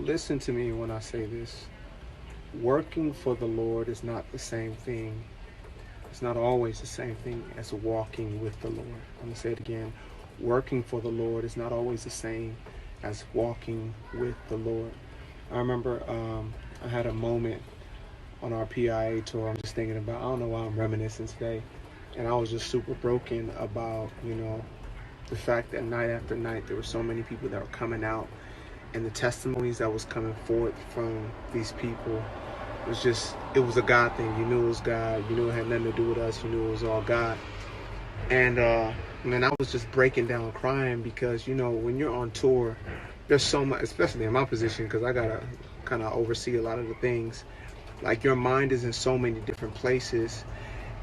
listen to me when I say this. Working for the Lord is not the same thing. It's not always the same thing as walking with the Lord. I'm going to say it again. Working for the Lord is not always the same as walking with the Lord. I remember I had a moment on our PIA tour. I'm just thinking about, I don't know why I'm reminiscing today. And I was just super broken about, the fact that night after night there were so many people that were coming out, and the testimonies that was coming forth from these people it was a God thing. You knew it was God. You knew it had nothing to do with us. You knew it was all God. And man, I was just breaking down crying because, when you're on tour, there's so much, especially in my position, because I got to kind of oversee a lot of the things. Like, your mind is in so many different places.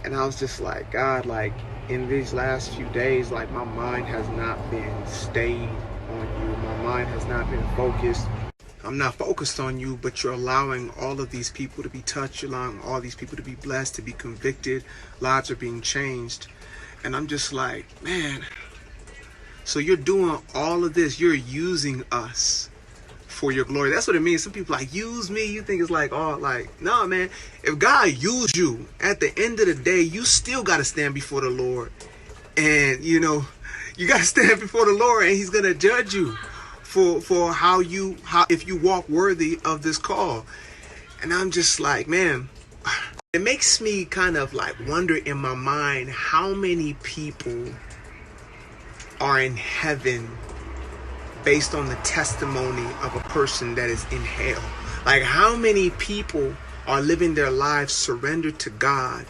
And I was just like, God, like, in these last few days, like, my mind has not been stayed on you. My mind has not been focused. I'm not focused on you, but you're allowing all of these people to be touched. You're allowing all these people to be blessed, to be convicted. Lives are being changed. And I'm just like, man, so you're doing all of this. You're using us for your glory. That's what it means. Some people like, use me. You think it's like, oh, like, no, man. If God used you, at the end of the day, you still got to stand before the Lord. And, you got to stand before the Lord, and he's going to judge you for how if you walk worthy of this call. And I'm just like, man, it makes me kind of like wonder in my mind how many people are in heaven based on the testimony of a person that is in hell. Like, how many people are living their lives surrendered to God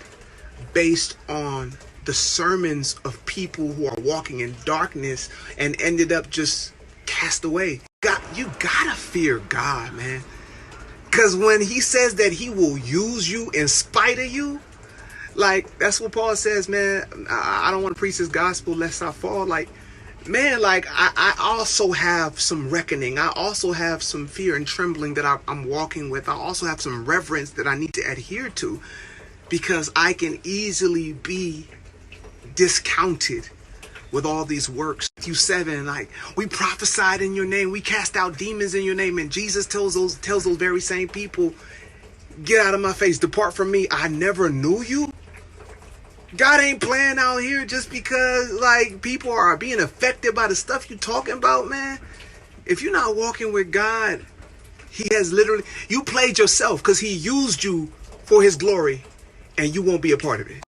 based on the sermons of people who are walking in darkness and ended up just cast away. You gotta fear God, man. Because when he says that he will use you in spite of you, like, that's what Paul says, man. I don't want to preach this gospel lest I fall. Like, man, like, I also have some reckoning. I also have some fear and trembling that I'm walking with. I also have some reverence that I need to adhere to, because I can easily be discounted with all these works. Matthew 7, like, we prophesied in your name, we cast out demons in your name, and Jesus tells those very same people, get out of my face, depart from me, I never knew you. God ain't playing out here just because, like, people are being affected by the stuff you're talking about, man. If you're not walking with God, he has literally, you played yourself because he used you for his glory, and you won't be a part of it.